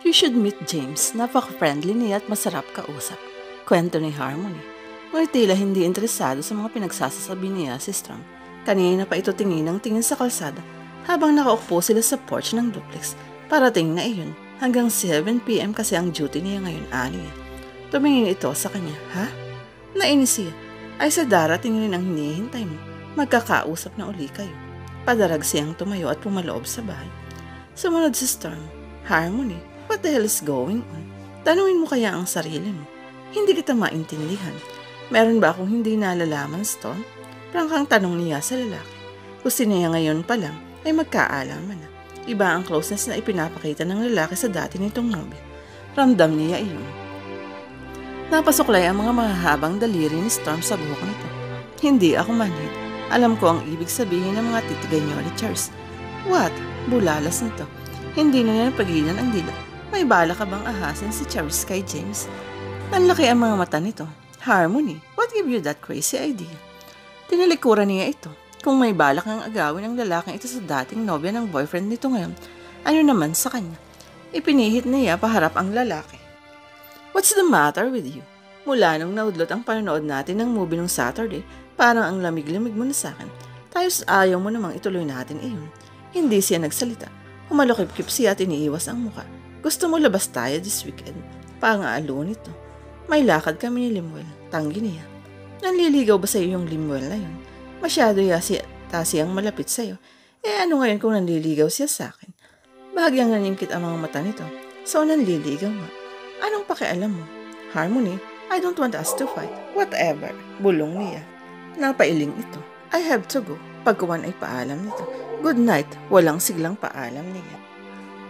You should meet James. Napaka-friendly niya at masarap kausap. Kwento ni Harmony. Ngunit tila hindi interesado sa mga pinagsasasabi niya si Storm. Kanina pa ito tingin ng tingin sa kalsada habang nakaupo sila sa porch ng duplex. Parating na iyon. Hanggang 7 p.m. kasi ang duty niya ngayon, niya. Tumingin ito sa kanya. Ha? Nainis siya. Ay sa darating rin ang hinihintay mo. Magkakausap na uli kayo. Padarag siyang tumayo at pumaloob sa bahay. Sumunod si Storm. Harmony, what the hell is going on? Tanungin mo kaya ang sarili mo. Hindi kita maintindihan. Meron ba akong hindi nalalaman, Storm? Prangkang tanong niya sa lalaki. Gusto niya ngayon pa lang ay magkaalaman na. Iba ang closeness na ipinapakita ng lalaki sa dati nitong nobya. Ramdam niya iyon. Napasuklay ang mga mahahabang daliri ni Storm sa buhok nito. Hindi ako manhid. Alam ko ang ibig sabihin ng mga titigay niyo ni Charles. What? Bulalas nito. Hindi na niya napagilan ang dila. May bala ka bang ahasin si Charles kay James? Nanlaki ang mga mata nito. Harmony, what gave you that crazy idea? Tinalikuran niya ito. Kung may balak ang agawin ng lalaking ito sa dating nobya ng boyfriend nito ngayon, ano naman sa kanya? Ipinihit niya paharap ang lalaki. What's the matter with you? Mula nung naudlot ang panonood natin ng movie nung Saturday, parang ang lamig-lamig mo na sa akin. Tayo's ayaw mo namang ituloy natin iyon. Hindi siya nagsalita. Humalukip-kip siya at iniiwas ang muka. Gusto mo labas tayo this weekend? Pangaalo nito. May lakad kami ni Limuel. Tanggi niya. Nanliligaw ba sa iyo yung Limuel na yun? Masyado siyang malapit sa iyo. Ano ngayon kung nanliligaw siya sa akin? Bahagyang naningkit ang mga mata nito. So nanliligaw nga. Anong pakialam mo? Harmony, I don't want us to fight. Whatever. Bulong niya. Napailing ito. I have to go. Pagkuwan ay paalam nito. Good night. Walang siglang paalam niya.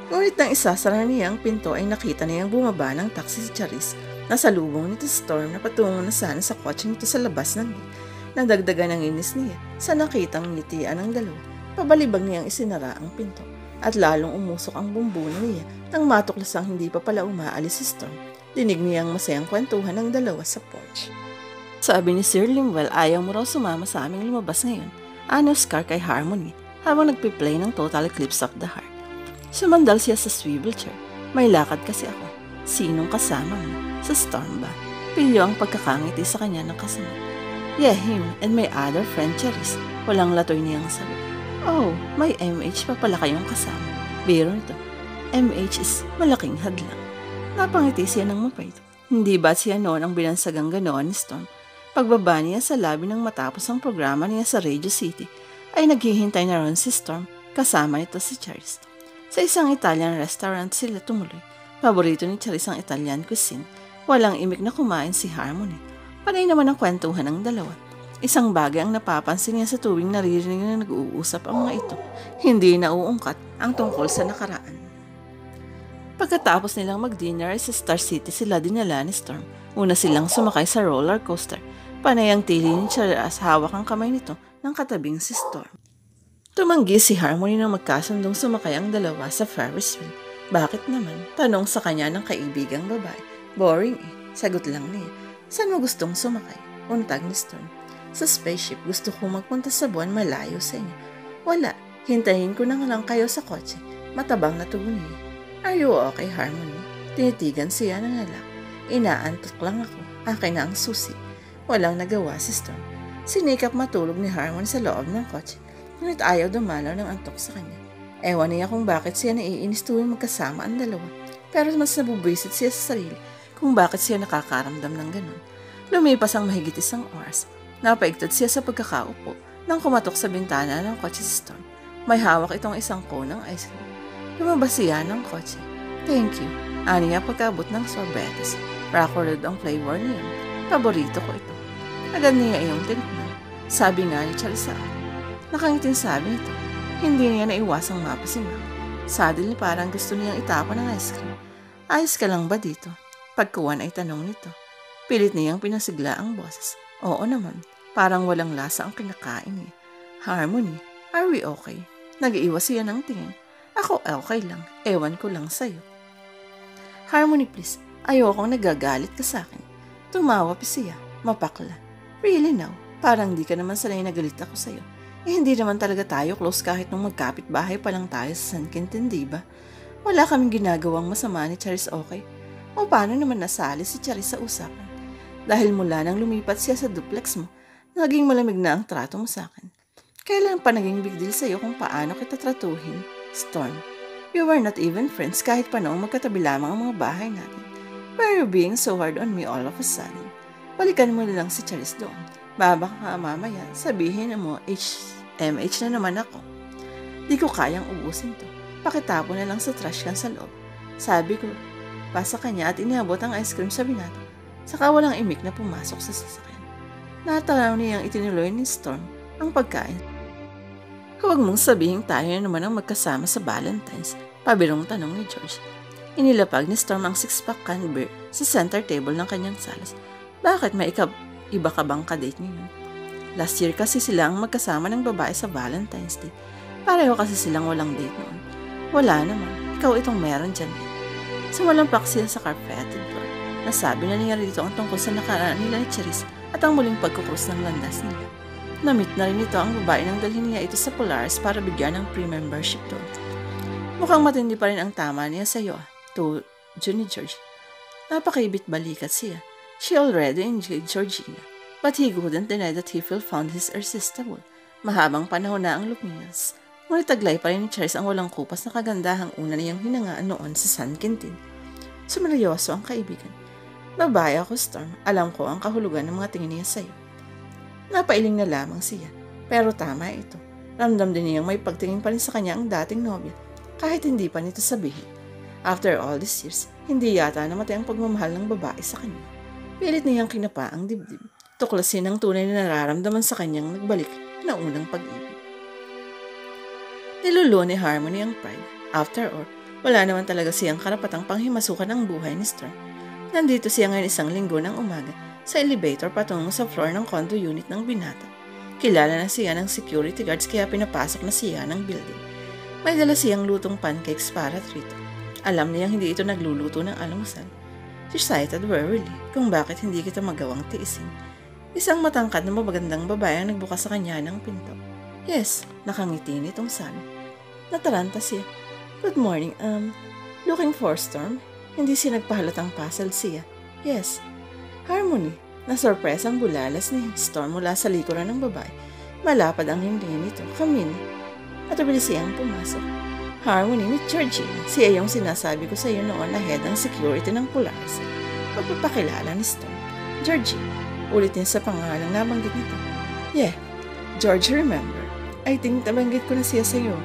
Ngunit nang isasara niya ang pinto ay nakita niyang bumaba ng taxi si Charis. Nasalubong nito si Storm na patungo na sana sa kotse nito sa labas ng gate. Nadagdagan ng inis niya sa nakitang ngitian ng dalawa. Pabalibag niyang isinara ang pinto. At lalong umusok ang bumbuno niya nang matuklasang hindi pa pala umaalis si Storm. Dinig niyang masayang kwentuhan ng dalawa sa porch. Sabi ni Sir Limuel, ayaw mo raw sumama sa aming lumabas ngayon. Ano Scar kay Harmony habang nagpiplay ng Total Eclipse of the Heart. Sumandal siya sa swivel chair. May lakad kasi ako. Sinong kasama mo? Sa Storm ba? Pilyo ang pagkakangiti sa kanya ng kasama. Yeah, him and my other friend Charis. Walang latoy niyang sabi. Oh, may MH pa pala kayong kasama. Biro nito. MH is malaking hadlang. Napangiti siya ng mapait. Hindi ba siya noon ang binansagang ganoon ni Storm? Pagbaba niya sa labi nang matapos ang programa niya sa Radio City, ay naghihintay na ron si Storm kasama nito si Charis. Sa isang Italian restaurant sila tumuloy. Paborito ni Charis ang Italian cuisine. Walang imik na kumain si Harmony. Panay naman ang kwentuhan ng dalawa. Isang bagay ang napapansin niya sa tuwing naririnig na nag-uusap ang mga ito. Hindi nauungkat ang tungkol sa nakaraan. Pagkatapos nilang mag-dinner sa Star City sila dinala ni Storm. Una silang sumakay sa roller coaster. Panay ang tili ni Charis hawak ang kamay nito ng katabing si Storm. Tumanggi si Harmony na magkasundong sumakay ang dalawa sa Ferris wheel. Bakit naman? Tanong sa kanya ng kaibigang babae. Boring eh. Sagot lang niya. Saan mo gustong sumakay? Untag ni Storm. Sa spaceship, gusto kong magpunta sa buwan malayo sa inyo. Wala. Hintayin ko na nga lang kayo sa kotse. Matabang na tugon niya. Are you okay, Harmony? Tinitigan siya ng alak. Inaantok lang ako. Akin na ang susi. Walang nagawa si Storm. Sinikap matulog ni Harmony sa loob ng kotse. Ngunit ayaw dumalaw ng antok sa kanya. Ewan niya kung bakit siya naiinis tuwing magkasama ang dalawa. Pero mas nabubwisit siya sa sarili kung bakit siya nakakaramdam ng ganun. Lumipas ang mahigit isang oras. Napaigtad siya sa pagkakaupo nang kumatok sa bintana ng kotse si Storm. May hawak itong isang cone ng ice cream. Lumabas siya ng kotse. Thank you. Ani niya pagkabot ng sorbetes. Rockwood ang flavor niya. Paborito ko ito. Agad niya iyong tinignan. Sabi nga ni Charles sa akin. Nakangiting sabi nito. Hindi niya naiwasang mapasingaw. Suddenly parang gusto niyang itapon ng ice cream. Ayos ka lang ba dito? Pagkuwan ay tanong nito. Pilit niyang pinasigla ang boses. Oo naman. Parang walang lasa ang kinakain niya. Harmony, are we okay? Nag-iwas siya ng tingin. Ako okay lang. Ewan ko lang sa'yo. Harmony please. Ayokong nagagalit ka sa akin. Tumawa pa siya. Mapakla. Really now? Parang di ka naman sanay na galit ako sa'yo. Hindi naman talaga tayo close kahit nung magkapit bahay pa lang tayo sa San Quintin, diba? Wala kaming ginagawang masama ni Charis, okay? O paano naman nasali si Charis sa usapan? Dahil mula nang lumipat siya sa duplex mo, naging malamig na ang trato mo sa akin. Kailan pa naging big deal sa'yo kung paano kita tratuhin? Storm, you were not even friends kahit pa noong magkatabi lamang ang mga bahay natin. Why are you being so hard on me all of a sudden? Balikan mo na lang si Charis doon. Baka mamaya sabihin mo, MH na naman ako. Di ko kayang ubusin to. Pakitapon na lang sa trash can sa loob. Sabi ko, pa sa kanya at inabot ang ice cream sa binata. Saka walang imik na pumasok sa sasakyan. Natalaw niyang itinuloy ni Storm ang pagkain. Huwag mong sabihin tayo na naman ang magkasama sa Valentine's, pabirong tanong ni George. Inilapag ni Storm ang 6-pack can beer sa center table ng kanyang salas. Bakit may iba ka bang kadate ngayon? Last year kasi sila ang magkasama ng babae sa Valentine's Day. Pareho kasi silang walang date noon. Wala naman, ikaw itong meron dyan eh. Sumalampak sila sa carpeted floor. Nasabi na niya rito ang tungkol sa nakaraan nila ni Charis at ang muling pagkukrus ng landas nila. Namit na rin ito ang babae nang dalhin niya ito sa Polaris para bigyan ng pre-membership doon. Mukhang matindi pa rin ang tama niya sa iyo, to Johnny George. Napakaibit balikat siya. She already engaged Georgina, but he couldn't deny that he felt found his irresistible. Mahabang panahon na ang lumipas, ngunit taglay pa rin ni Charis ang walang kupas na kagandahang una niyang hinangaan noon sa San Quintin. Sumeryoso ang kaibigan. Babae ako, Storm. Alam ko ang kahulugan ng mga tingin niya sa'yo. Napailing na lamang siya, pero tama ito. Ramdam din niyang may pagtingin pa rin sa kanya ang dating nobya, kahit hindi pa nito sabihin. After all these years, hindi yata namatay ang pagmamahal ng babae sa kanya. Pilit niyang kinapa ang dibdib. Tuklasin ang tunay na nararamdaman sa kanyang nagbalik na unang pag-ibig. Nilulo ni Harmony ang pride. After all, wala naman talaga siyang karapatang panghimasukan ang buhay ni Storm. Nandito siya ngayon isang linggo ng umaga sa elevator patungo sa floor ng condo unit ng binata. Kilala na siya ng security guards kaya pinapasok na siya ng building. May dala siyang lutong pancakes para trito. Alam niyang hindi ito nagluluto ng almusal. She cited wearily kung bakit hindi kita magawang tiisin. Isang matangkad na mabagandang babae ang nagbukas sa kanya ng pinto. Yes, nakangiti nitong sabi. Nataranta siya. Good morning, looking for Storm? Hindi siya nagpahalatang puzzled siya. Yes. Harmony, nasurpresang bulalas ni Storm mula sa likuran ng babae. Malapad ang hindi nito. Come in. At mabilis siyang pumasok. Harmony, meet Georgina. Siya yung sinasabi ko sa iyo noon ahead ng security ng Polaris. Pagpapakilala ni Storm. Georgina, ulit niya sa pangalang nabanggit nito. Yeah, George, remember. I think nabanggit ko na siya sa iyo.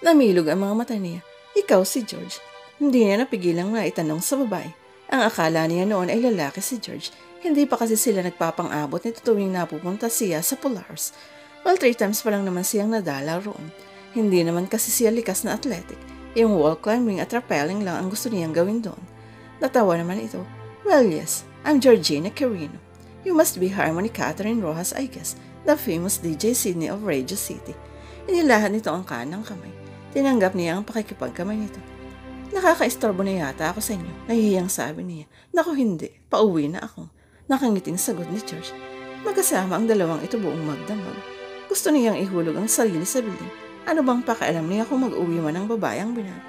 Namilog ang mga mata niya. Ikaw si George. Hindi niya napigilang na itanong sa babae. Ang akala niya noon ay lalaki si George. Hindi pa kasi sila nagpapang-abot nito tuwing napupunta siya sa Polaris. Well, 3 times pa lang naman siyang nadala roon. Hindi naman kasi siya likas na athletic. Yung wall climbing at rappelling lang ang gusto niyang gawin doon. Natawa naman ito. Well, yes, I'm Georgina Carino. You must be Harmony Catherine Rojas, I guess, the famous DJ Sydney of Radio City. Inilahan nito ang kanang kamay. Tinanggap niya ang pakikipagkamay nito. Nakakaistorbo na yata ako sa inyo, nahihiyang sabi niya. Naku hindi, pauwi na ako. Nakangiting sagot ni George. Magkasama ang dalawang ito buong magdamag. Gusto niyang ihulog ang sarili sa building. Ano bang pakialam niya kung mag-uwi man ang babae ang binata?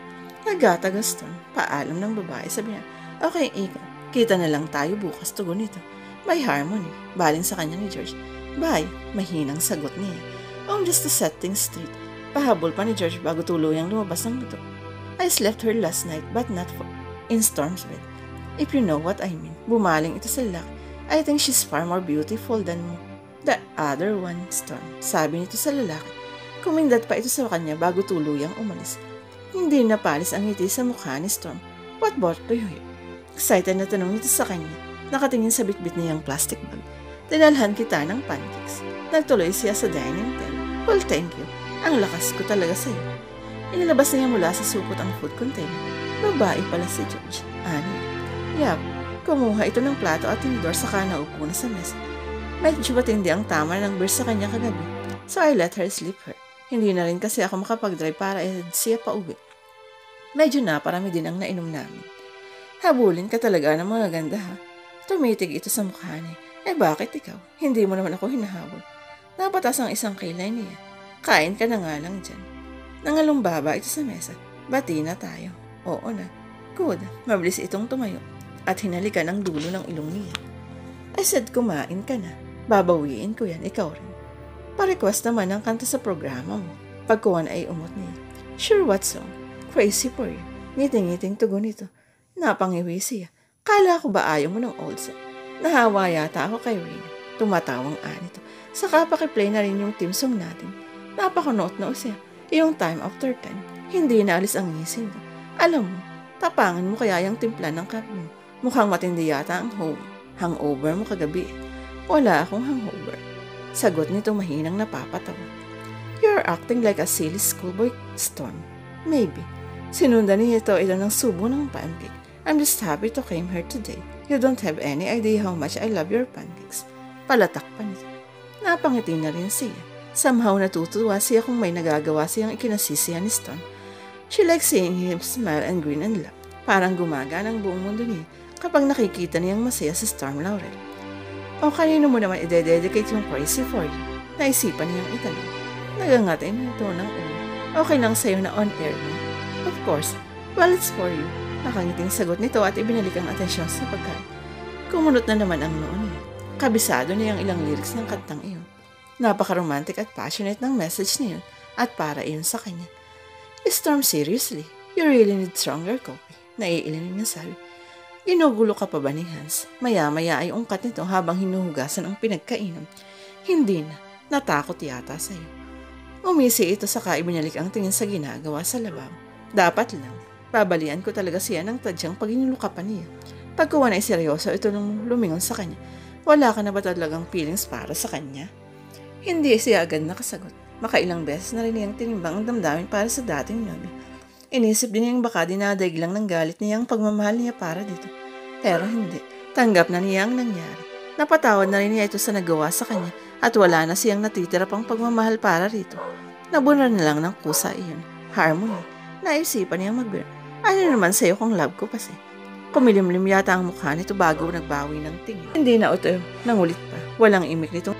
Nagatagaston, paalam ng babae sa binata. Okay, ikaw, kita na lang tayo bukas, tugon nito. By Harmony, baling sa kanya ni George. Bye, mahinang sagot niya. Just to set things straight. Pahabol pa ni George bago tuluyang lumabas ng buto. I slept her last night but not in Storm's bed. If you know what I mean, bumaling ito sa lalaki. I think she's far more beautiful than the other one, Storm. Sabi nito sa lalaki. Kumindat pa ito sa kanya bago tuluyang umalis. Hindi napalis ang ngiti sa mukha ni Storm. What brought you here? Excited na tanong nito sa kanya. Nakatingin sa bitbit niyang plastic bag. Dinalhan kita ng pancakes. Nagtuloy siya sa dining table. Well, thank you. Ang lakas ko talaga sa'yo. Inilabas niya mula sa supot ang food container. Babae pala si George. Ani. Yap, kumuha ito ng plato at tinidor saka naupo na sa mesa. Medyo matindi ang tama ng beer sa kanya kagabi. So I let her sleep her. Hindi na rin kasi ako makapag-drive para siya pa uwi. Medyo naparami din ang nainom namin. Habulin ka talaga ng mga ganda ha. Tumitig ito sa mukha niya. Bakit ikaw? Hindi mo naman ako hinahabol. Napatas ang isang kilay niya. Kain ka na nga lang dyan. Nangalumbaba ito sa mesa. Bati na tayo. Oo na. Good. Mabilis itong tumayo at hinalikan ang dulo ng ilong niya. I said kumain ka na. Babawiin ko yan, ikaw rin. Pa-request naman ang kanta sa programa mo. Pagkuhan ay umot niya. Sure, what song? Crazy for you. Ngiting-ngiting tugon nito. Napangiwi siya. Kala ko ba ayaw mo ng old song? Nahawa yata ako kay Rina. Tumatawang anito. Saka pakiplay na rin yung team song natin. Napaka-note na siya. Yung time after time. Hindi naalis ang ngisin ko. Alam mo, tapangan mo kaya yung timpla ng kape mo. Mukhang matindi yata ang hangover mo kagabi. Wala akong hangover. Sagot nito mahinang napapatawa. You're acting like a silly schoolboy, Storm. Maybe. Sinundan niya ito ng subo ng pancake. I'm just happy to came here today. You don't have any idea how much I love your pancakes. Palatak pa nito. Napangiti na rin siya. Somehow natutuwa siya kung may nagagawa siyang ikinasisihan ni Storm. She likes seeing him smile and grin and laugh. Parang gumagana ang buong mundo niya kapag nakikita niyang masaya si Storm Laurel. O kanino mo naman i-dedicate yung Crazy for You? Naisipan niyang itanong. Nagangatay na ito ng ulo. Okay lang sa'yo na on-air mo? Of course. Well, it's for you. Nakangiting sagot nito at ibinalik ang atensyon sa pagkain. Kumunot na naman ang noon niya. Kabisado niya ang ilang lyrics ng kantang iyon. Napaka-romantic at passionate ng message niyon at para iyon sa kanya. Storm, seriously, you really need stronger coffee. Naiiling niya sabi. Ginugulo ka pa ba ni Hans? Maya-maya ay ungkat nito habang hinuhugasan ang pinagkainan. Hindi na. Natakot yata sa'yo. Umisi ito saka ibinalik ang tingin sa ginagawa sa lababo. Dapat lang. Babalian ko talaga siya ng tadyang pag inulukapan niya. Pagkuha na ay seryoso ito nung lumingon sa kanya. Wala ka na ba talagang feelings para sa kanya? Hindi siya agad nakasagot. Makailang beses na rin niyang tinimbang ang damdamin para sa dating nobya. Inisip din niyang baka dinadaig lang ng galit niya ang pagmamahal niya para dito. Pero hindi. Tanggap na niya ang nangyari. Napatawad na rin niya ito sa nagawa sa kanya at wala na siyang natitira pang pagmamahal para rito. Nabuna na lang ng kusa iyon. Harmony. Naisipan niyang magbiro. Ano naman sa'yo kung love ko kasi? Kumilimlim yata ang mukha nito bago nagbawi ng tingin. Hindi na ito. Nangulit pa. Walang imik nito.